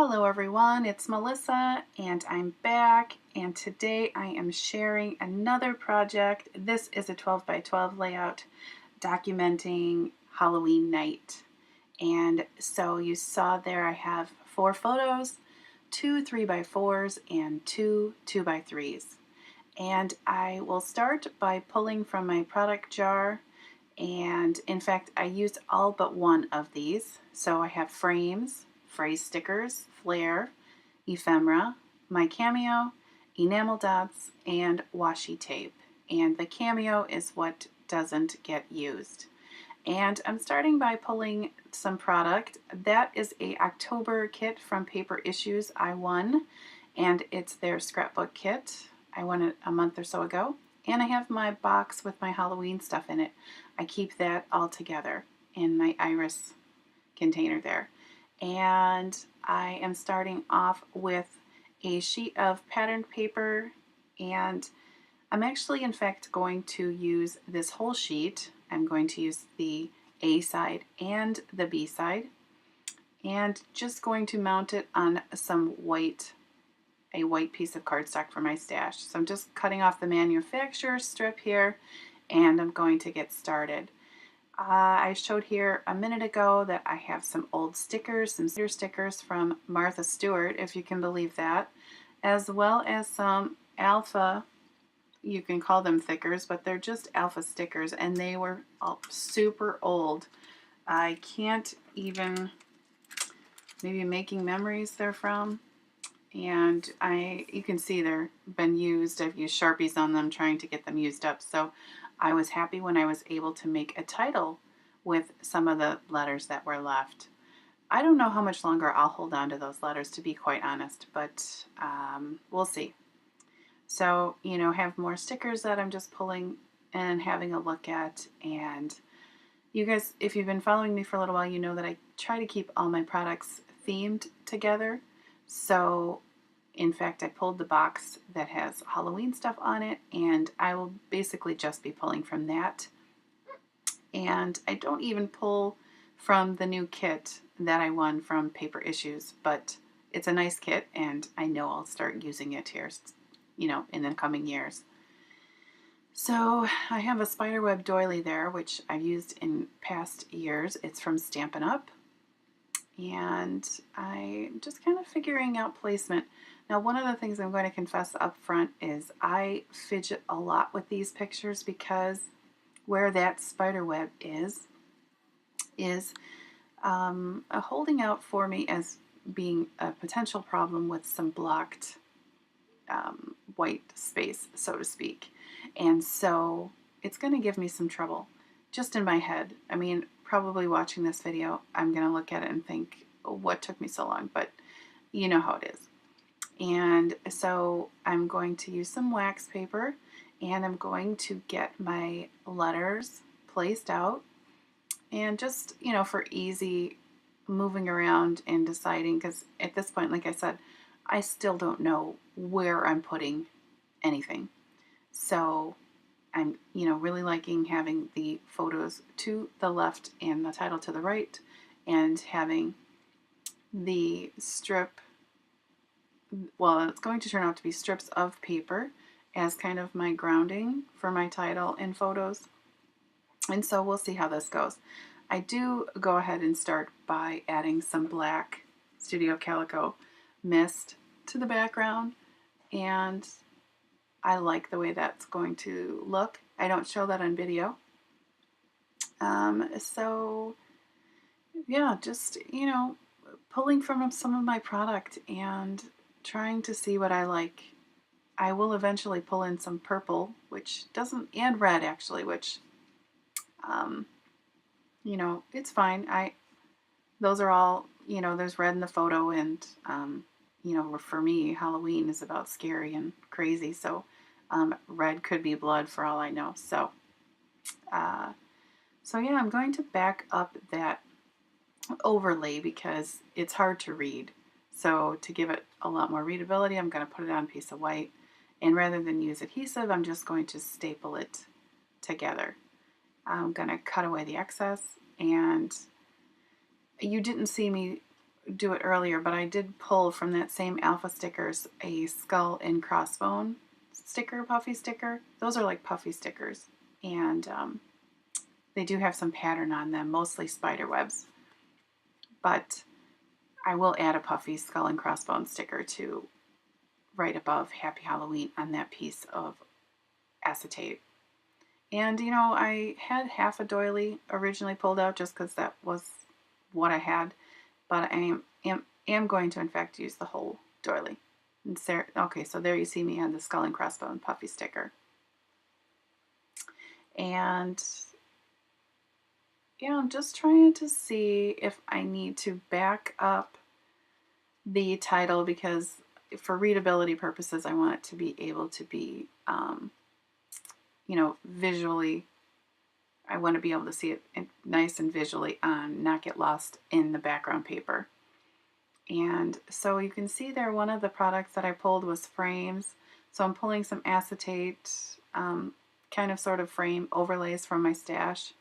Hello everyone, it's Melissa and I'm back, and today I am sharing another project. This is a 12 by 12 layout documenting Halloween night. And so you saw there I have 4 photos, 2 3 by 4s and 2 2 by 3s. And I will start by pulling from my product jar, and in fact I used all but one of these. So I have frames, phrase stickers, flare, ephemera, my cameo, enamel dots, and washi tape. And the cameo is what doesn't get used. And I'm starting by pulling some product. That is a October kit from Paper Issues I won, and it's their scrapbook kit. I won it a month or so ago. And I have my box with my Halloween stuff in it. I keep that all together in my iris container there. And I am starting off with a sheet of patterned paper, and I'm actually in fact going to use this whole sheet. I'm going to use the A side and the B side, and just going to mount it on a white piece of cardstock for my stash. So I'm just cutting off the manufacturer strip here, and I'm going to get started. I showed here a minute ago that I have some old stickers, some stickers from Martha Stewart, if you can believe that, as well as some alpha, you can call them thickers, but they're just alpha stickers, and they were all super old. I can't even, maybe Making Memories they're from, and you can see they're been used. I've used Sharpies on them trying to get them used up, so I was happy when I was able to make a title with some of the letters that were left. I don't know how much longer I'll hold on to those letters, to be quite honest, but we'll see. So, have more stickers that I'm just pulling and having a look at. And you guys, if you've been following me for a little while, you know that I try to keep all my products themed together. So in fact, I pulled the box that has Halloween stuff on it, and I will basically just be pulling from that. And I don't even pull from the new kit that I won from Paper Issues, but it's a nice kit, and I know I'll start using it here, in the coming years. So I have a spiderweb doily there, which I've used in past years. It's from Stampin' Up! And I'm just kind of figuring out placement. Now, one of the things I'm going to confess up front is I fidget a lot with these pictures, because where that spider web is holding out for me as being a potential problem with some blocked white space, so to speak. And so it's going to give me some trouble just in my head. I mean, probably watching this video, I'm going to look at it and think, what took me so long? But you know how it is. And so I'm going to use some wax paper, and I'm going to get my letters placed out, and just, for easy moving around and deciding, because at this point, like I said, I still don't know where I'm putting anything. So I'm, really liking having the photos to the left and the title to the right, and having the strip, well, it's going to turn out to be strips of paper as kind of my grounding for my title and photos. And so we'll see how this goes. I do go ahead and start by adding some black Studio Calico mist to the background, and I like the way that's going to look. I don't show that on video. So yeah, just, pulling from some of my product and trying to see what I like. I will eventually pull in some purple, and red actually, which, it's fine. Those are all, there's red in the photo, and, for me, Halloween is about scary and crazy, so red could be blood for all I know. So yeah, I'm going to back up that overlay because it's hard to read. So to give it a lot more readability, I'm going to put it on a piece of white, and rather than use adhesive, I'm just going to staple it together. I'm going to cut away the excess, and you didn't see me do it earlier, but I did pull from that same Alpha Stickers a skull and crossbone sticker, puffy sticker. Those are like puffy stickers, and they do have some pattern on them, mostly spider webs. But I will add a puffy skull and crossbone sticker to right above Happy Halloween on that piece of acetate. And you know, I had half a doily originally pulled out just because that was what I had, but I am going to in fact use the whole doily. And okay, so there you see me on the skull and crossbone puffy sticker. And yeah, I'm just trying to see if I need to back up the title because for readability purposes, I want it to be able to be, you know, visually. I want to be able to see it nice and visually on, not get lost in the background paper. And so you can see there, one of the products that I pulled was frames. So I'm pulling some acetate, kind of sort of frame overlays from my stash.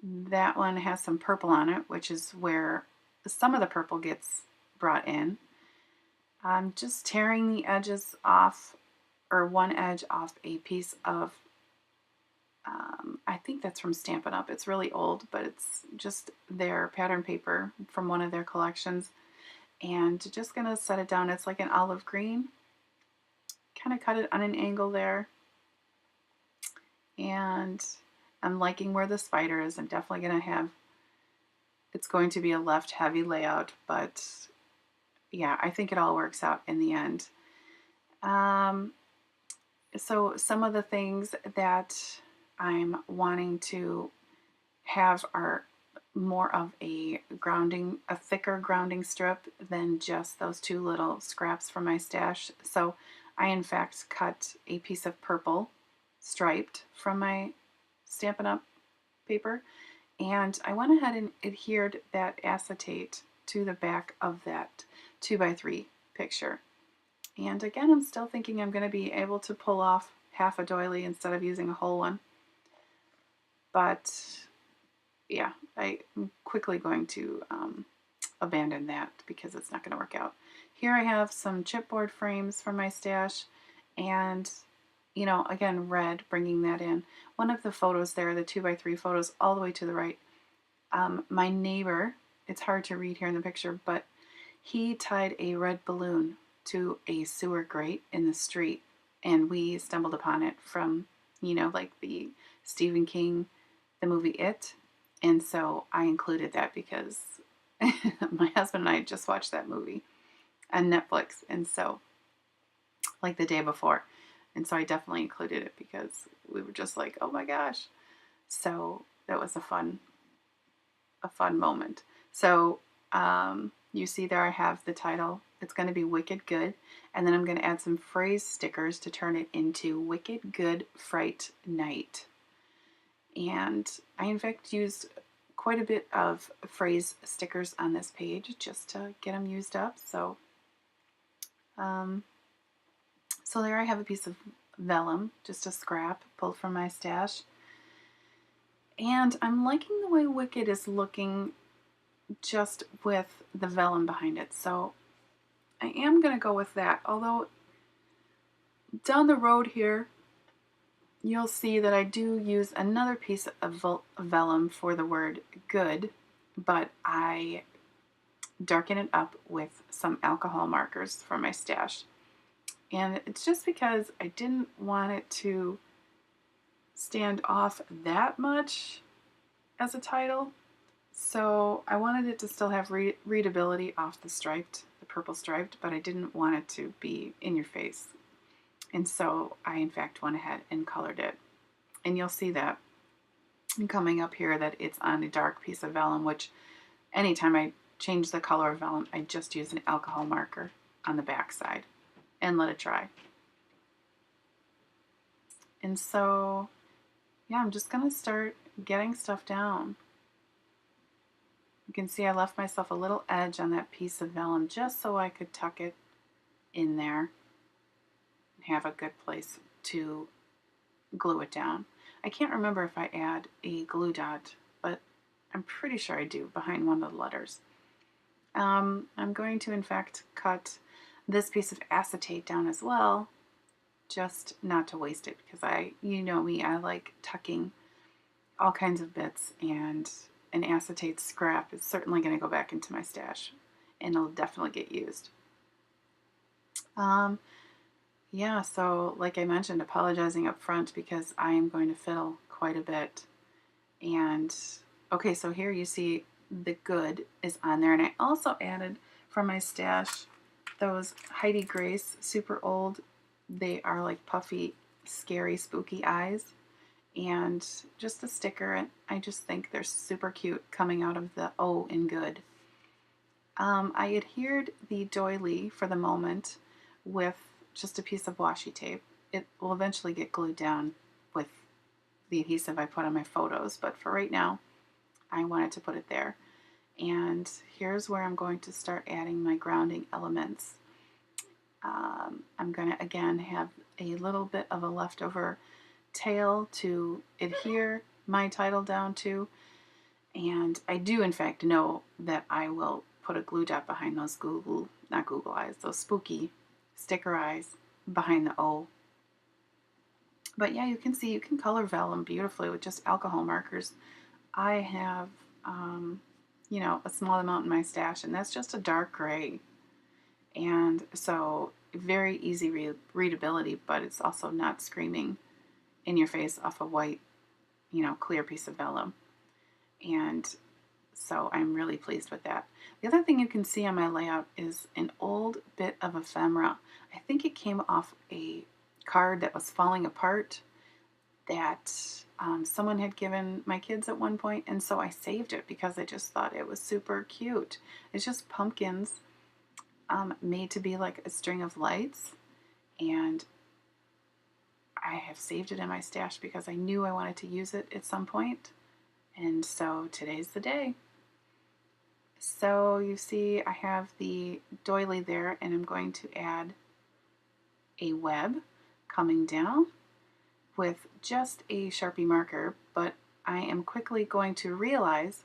That one has some purple on it, which is where some of the purple gets brought in. I'm just tearing the edges off, or one edge off a piece of, I think that's from Stampin' Up. It's really old, but it's just their pattern paper from one of their collections. And just gonna set it down. It's like an olive green. Kind of cut it on an angle there. And I'm liking where the spider is. I'm definitely gonna have, it's going to be a left heavy layout, but yeah, I think it all works out in the end. So some of the things that I'm wanting to have are more of a thicker grounding strip than just those two little scraps from my stash. So I in fact cut a piece of purple striped from my Stampin' Up paper, and I went ahead and adhered that acetate to the back of that 2x3 picture. And again, I'm still thinking I'm going to be able to pull off half a doily instead of using a whole one. But yeah, I'm quickly going to abandon that because it's not going to work out. Here I have some chipboard frames from my stash, and you know, again, red, bringing that in. One of the photos there, the 2x3 photos all the way to the right, my neighbor, it's hard to read here in the picture, but he tied a red balloon to a sewer grate in the street, and we stumbled upon it from, you know, like the Stephen King, the movie It, and so I included that because my husband and I just watched that movie on Netflix, and so, like the day before, and so I definitely included it because we were just like, oh my gosh. So that was a fun moment. So you see there I have the title. It's going to be Wicked Good, and then I'm going to add some phrase stickers to turn it into Wicked Good Fright Night. And I in fact used quite a bit of phrase stickers on this page just to get them used up. So so there I have a piece of vellum, just a scrap pulled from my stash. And I'm liking the way Wicked is looking just with the vellum behind it. So I am going to go with that. Although down the road here, you'll see that I do use another piece of vellum for the word good, but I darken it up with some alcohol markers from my stash. And it's just because I didn't want it to stand off that much as a title. So I wanted it to still have readability off the purple striped, but I didn't want it to be in your face. And so I in fact went ahead and colored it. And you'll see that coming up here that it's on a dark piece of vellum, which anytime I change the color of vellum, I just use an alcohol marker on the back side and let it dry. And so, yeah, I'm just going to start getting stuff down. You can see I left myself a little edge on that piece of vellum just so I could tuck it in there and have a good place to glue it down. I can't remember if I add a glue dot, but I'm pretty sure I do behind one of the letters. I'm going to in fact cut this piece of acetate down as well, just not to waste it, because you know me, I like tucking all kinds of bits, and an acetate scrap is certainly going to go back into my stash and it'll definitely get used. Um, yeah, so like I mentioned, apologizing up front because I am going to fiddle quite a bit. And okay, so here you see the good is on there. And I also added from my stash those Heidi Grace super old. They are like puffy, scary, spooky eyes. And just a sticker. And I just think they're super cute coming out of the O in good. I adhered the doily for the moment with just a piece of washi tape. It will eventually get glued down with the adhesive I put on my photos, but for right now, I wanted to put it there. And here's where I'm going to start adding my grounding elements. I'm going to again have a little bit of a leftover tail to adhere my title down to. And I do in fact know that I will put a glue dot behind those not Google eyes, those spooky sticker eyes behind the O. But yeah, you can see you can color vellum beautifully with just alcohol markers. I have, a small amount in my stash, and that's just a dark gray. And so very easy readability, but it's also not screaming in your face off a white, clear piece of vellum. And so I'm really pleased with that. The other thing you can see on my layout is an old bit of ephemera. I think it came off a card that was falling apart that someone had given my kids at one point, and so I saved it because I just thought it was super cute. It's just pumpkins made to be like a string of lights, and I have saved it in my stash because I knew I wanted to use it at some point, and so today's the day. So you see I have the doily there, and I'm going to add a web coming down with just a Sharpie marker, but I am quickly going to realize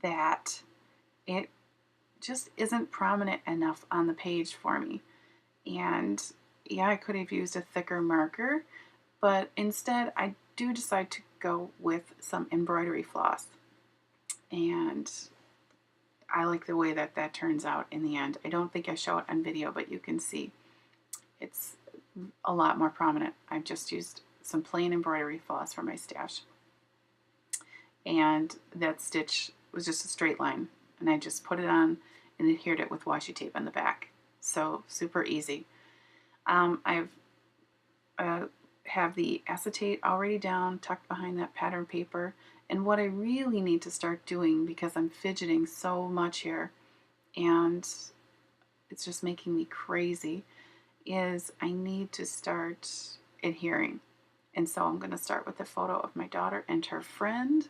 that it just isn't prominent enough on the page for me. And yeah, I could have used a thicker marker, but instead I do decide to go with some embroidery floss. And I like the way that that turns out in the end. I don't think I show it on video, but you can see it's a lot more prominent. I've just used some plain embroidery floss for my stash. And that stitch was just a straight line. And I just put it on and adhered it with washi tape on the back. So super easy. I've have the acetate already down, tucked behind that pattern paper. And what I really need to start doing, because I'm fidgeting so much here, and it's just making me crazy, is I need to start adhering. And so I'm going to start with a photo of my daughter and her friend,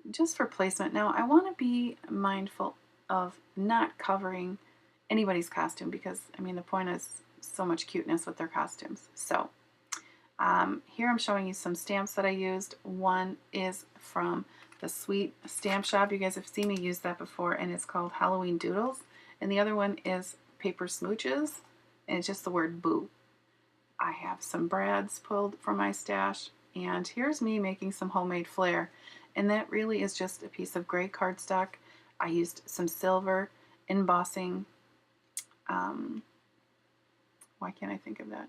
just for placement. Now, I want to be mindful of not covering anybody's costume because, the point is so much cuteness with their costumes. So here I'm showing you some stamps that I used. One is from the Sweet Stamp Shop. You guys have seen me use that before, and it's called Halloween Doodles. And the other one is Paper Smooches, and it's just the word boo. I have some brads pulled from my stash, and here's me making some homemade flair. And that really is just a piece of gray cardstock. I used some silver embossing. Why can't I think of that?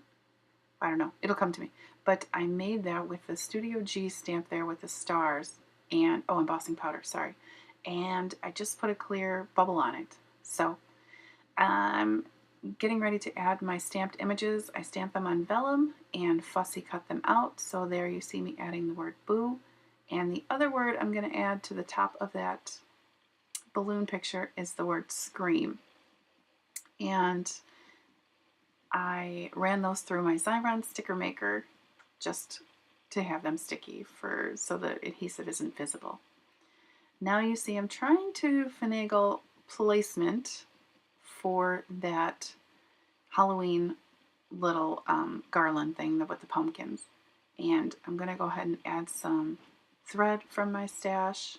I don't know. It'll come to me. But I made that with the Studio G stamp there with the stars and, embossing powder, sorry. And I just put a clear bubble on it. So I'm getting ready to add my stamped images. I stamped them on vellum and fussy cut them out. So there you see me adding the word boo. And the other word I'm going to add to the top of that balloon picture is the word scream. And I ran those through my Xyron sticker maker just to have them sticky so the adhesive isn't visible. Now you see I'm trying to finagle placement for that Halloween little garland thing with the pumpkins. And I'm going to go ahead and add some thread from my stash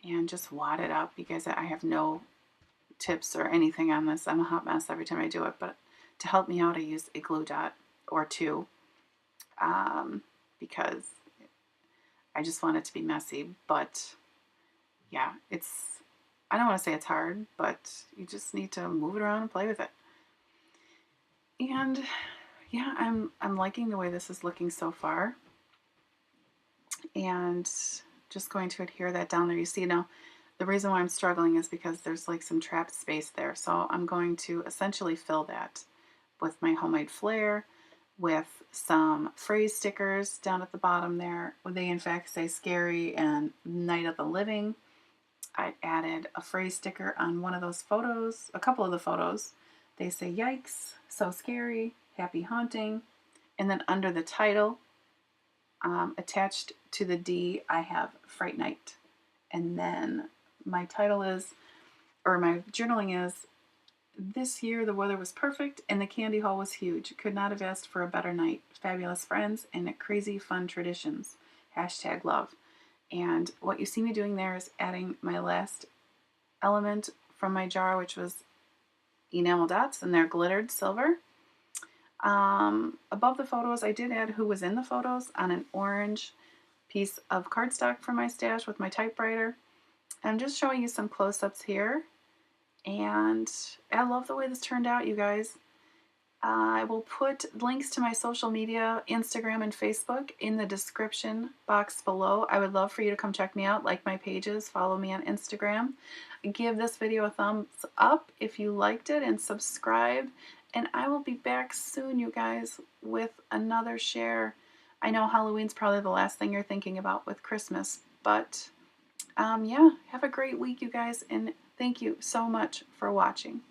and just wad it up. You guys, I have no tips or anything on this. I'm a hot mess every time I do it, but to help me out, I use a glue dot or two, because I just want it to be messy. But yeah, I don't want to say it's hard, but you just need to move it around and play with it. And yeah, I'm liking the way this is looking so far. And just going to adhere that down there. You see now, the reason why I'm struggling is because there's like some trapped space there. So I'm going to essentially fill that with my homemade flair, with some phrase stickers down at the bottom there. They in fact say scary and night of the living. I added a phrase sticker on one of those photos, a couple of the photos. They say yikes, so scary, happy haunting. And then under the title, attached to the D, I have Fright Night. And then my title is, or my journaling is, this year the weather was perfect and the candy haul was huge. Could not have asked for a better night. Fabulous friends and crazy fun traditions. Hashtag love. And what you see me doing there is adding my last element from my jar, which was enamel dots, and they're glittered silver. Above the photos, I did add who was in the photos on an orange piece of cardstock from my stash with my typewriter. I'm just showing you some close-ups here, and I love the way this turned out, you guys. I will put links to my social media, Instagram and Facebook, in the description box below. I would love for you to come check me out, like my pages, follow me on Instagram. Give this video a thumbs up if you liked it, and subscribe. And I will be back soon, you guys, with another share. I know Halloween's probably the last thing you're thinking about with Christmas, but yeah, have a great week, you guys, and thank you so much for watching.